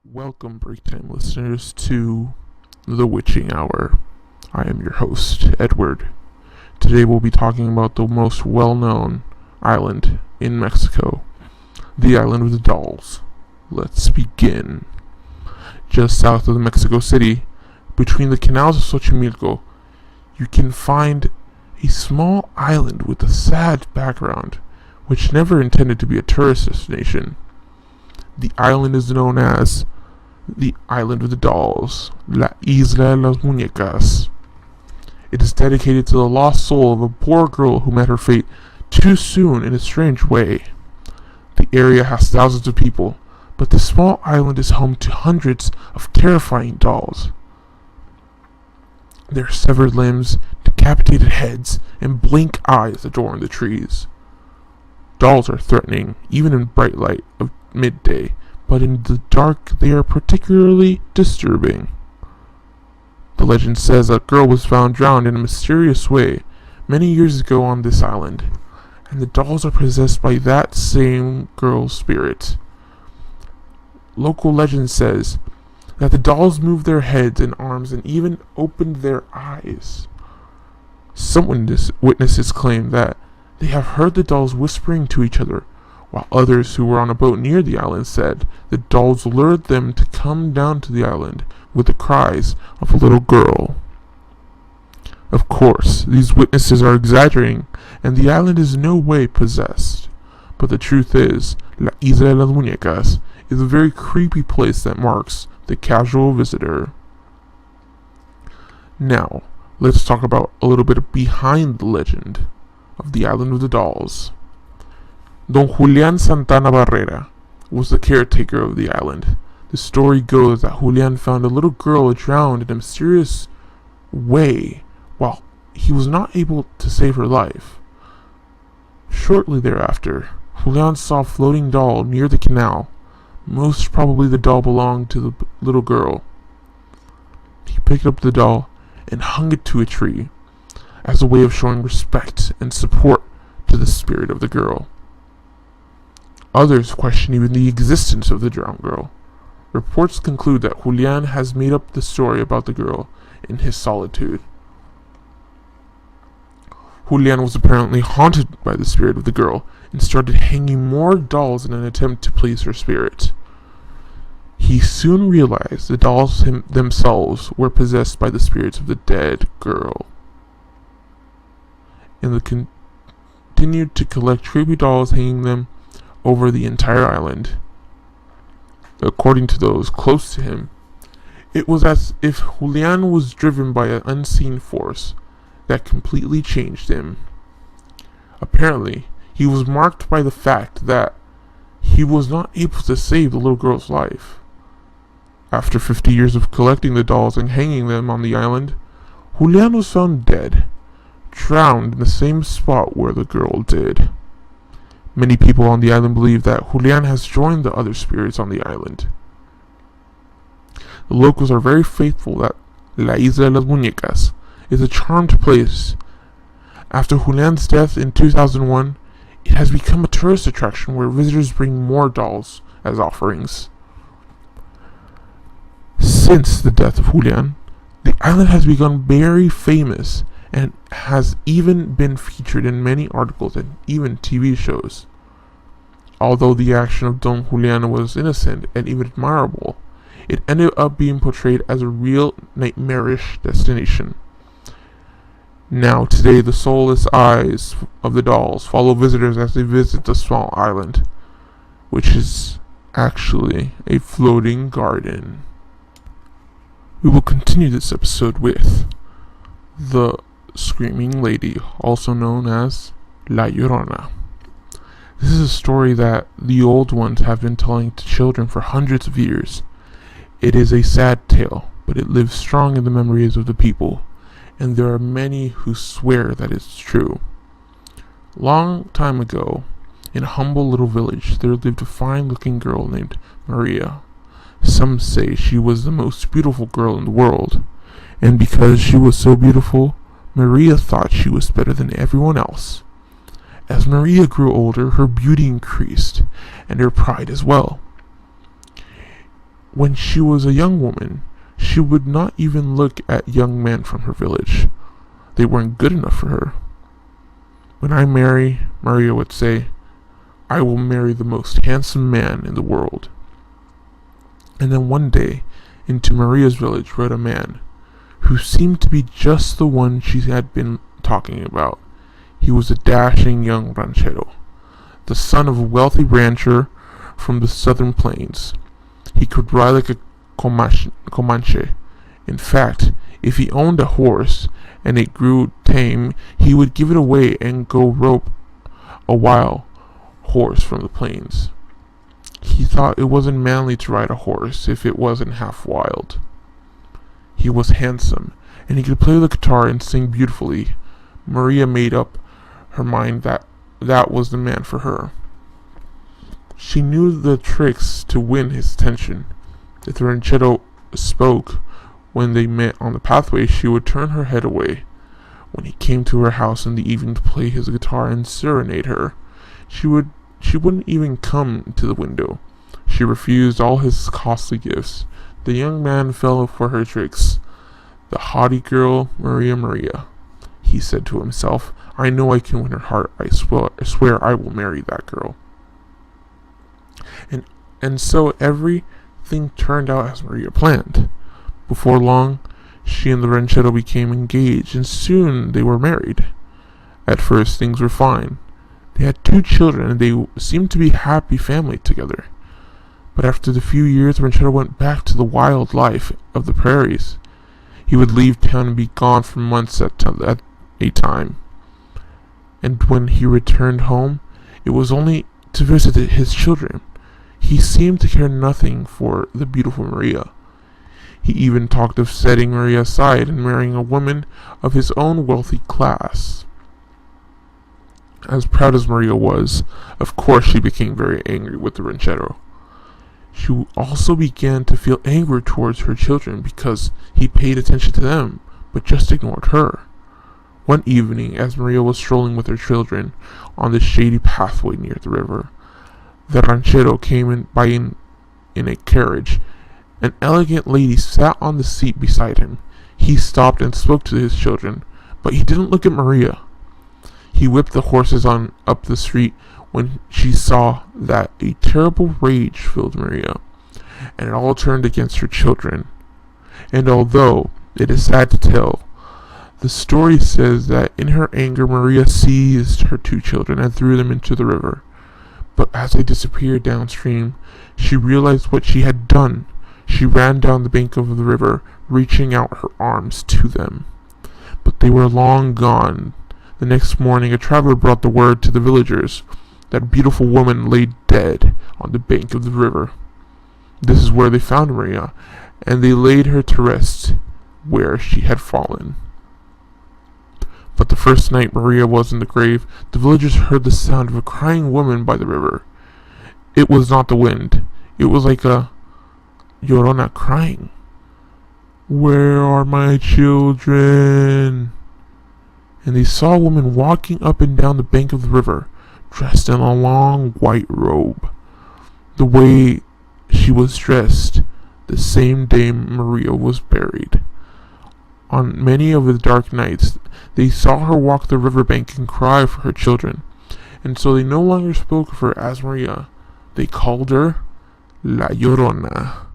Welcome, break time listeners, to the Witching Hour. I am your host, Edward. Today we'll be talking about the most well-known island in Mexico, the Island of the Dolls. Let's begin. Just south of Mexico City, between the canals of Xochimilco, you can find a small island with a sad background, which never intended to be a tourist destination. The island is known as the Island of the Dolls, La Isla de las Muñecas. It is dedicated to the lost soul of a poor girl who met her fate too soon in a strange way. The area has thousands of people, but the small island is home to hundreds of terrifying dolls. Their severed limbs, decapitated heads, and blank eyes adorn the trees. Dolls are threatening, even in bright light of midday, but in the dark they are particularly disturbing. The legend says a girl was found drowned in a mysterious way many years ago on this island, and the dolls are possessed by that same girl's spirit. Local legend says that the dolls moved their heads and arms and even opened their eyes. Some witnesses claim that they have heard the dolls whispering to each other, while others who were on a boat near the island said the dolls lured them to come down to the island with the cries of a little girl. Of course, these witnesses are exaggerating, and the island is in no way possessed. But the truth is, La Isla de las Muñecas is a very creepy place that marks the casual visitor. Now, let's talk about a little bit behind the legend of the Island of the Dolls. Don Julián Santana Barrera was the caretaker of the island. The story goes that Julián found a little girl drowned in a mysterious way while he was not able to save her life. Shortly thereafter, Julián saw a floating doll near the canal. Most probably the doll belonged to the little girl. He picked up the doll and hung it to a tree as a way of showing respect and support to the spirit of the girl. Others question even the existence of the drowned girl. Reports conclude that Julián has made up the story about the girl in his solitude. Julián was apparently haunted by the spirit of the girl and started hanging more dolls in an attempt to please her spirit. He soon realized the dolls themselves were possessed by the spirits of the dead girl, and continued to collect creepy dolls, hanging them over the entire island. According to those close to him, it was as if Julián was driven by an unseen force that completely changed him. Apparently, he was marked by the fact that he was not able to save the little girl's life. After 50 years of collecting the dolls and hanging them on the island, Julián was found dead, drowned in the same spot where the girl did. Many people on the island believe that Julián has joined the other spirits on the island. The locals are very faithful that La Isla de las Muñecas is a charmed place. After Julián's death in 2001, it has become a tourist attraction where visitors bring more dolls as offerings. Since the death of Julián, the island has become very famous and has even been featured in many articles and even TV shows. Although the action of Don Julián was innocent and even admirable, it ended up being portrayed as a real nightmarish destination. Now, today, the soulless eyes of the dolls follow visitors as they visit the small island, which is actually a floating garden. We will continue this episode with the Screaming Lady, also known as La Llorona. This is a story that the old ones have been telling to children for hundreds of years. It is a sad tale, but it lives strong in the memories of the people, and there are many who swear that it's true. Long time ago, in a humble little village, there lived a fine-looking girl named Maria. Some say she was the most beautiful girl in the world, and because she was so beautiful, Maria thought she was better than everyone else. As Maria grew older, her beauty increased, and her pride as well. when she was a young woman, she would not even look at young men from her village. They weren't good enough for her. When I marry, Maria would say, I will marry the most handsome man in the world. And then one day, into Maria's village rode a man who seemed to be just the one she had been talking about. He was a dashing young ranchero, the son of a wealthy rancher from the southern plains. He could ride like a Comanche. In fact, if he owned a horse and it grew tame, he would give it away and go rope a wild horse from the plains. He thought it wasn't manly to ride a horse if it wasn't half wild. He was handsome, and he could play the guitar and sing beautifully. Maria made up her mind that that was the man for her. She knew the tricks to win his attention. If the ranchero spoke when they met on the pathway, she would turn her head away. When he came to her house in the evening to play his guitar and serenade her, she wouldn't even come to the window. She refused all his costly gifts. The young man fell for her tricks. The haughty girl, Maria, he said to himself. I know I can win her heart. I swear I will marry that girl. And so everything turned out as Maria planned. Before long, she and the ranchero became engaged, and soon they were married. At first, things were fine. They had 2 children, and they seemed to be a happy family together. But after the few years, the ranchero went back to the wild life of the prairies. He would leave town and be gone for months at a time. And when he returned home, it was only to visit his children. He seemed to care nothing for the beautiful Maria. He even talked of setting Maria aside and marrying a woman of his own wealthy class. As proud as Maria was, of course she became very angry with the ranchero. She also began to feel anger towards her children because he paid attention to them, but just ignored her. One evening, as Maria was strolling with her children on the shady pathway near the river, the ranchero came in a carriage. An elegant lady sat on the seat beside him. He stopped and spoke to his children, but he didn't look at Maria. He whipped the horses on up the street when she saw that a terrible rage filled Maria, and it all turned against her children. And although it is sad to tell, the story says that in her anger Maria seized her 2 children and threw them into the river. But as they disappeared downstream, she realized what she had done. She ran down the bank of the river, reaching out her arms to them. But they were long gone. The next morning, a traveler brought the word to the villagers that a beautiful woman lay dead on the bank of the river. This is where they found Maria, and they laid her to rest where she had fallen. But the first night Maria was in the grave, the villagers heard the sound of a crying woman by the river. It was not the wind. It was like a Llorona crying. Where are my children? And they saw a woman walking up and down the bank of the river, dressed in a long white robe. The way she was dressed, the same day Maria was buried. On many of the dark nights, they saw her walk the riverbank and cry for her children, and so they no longer spoke of her as Maria. They called her La Llorona.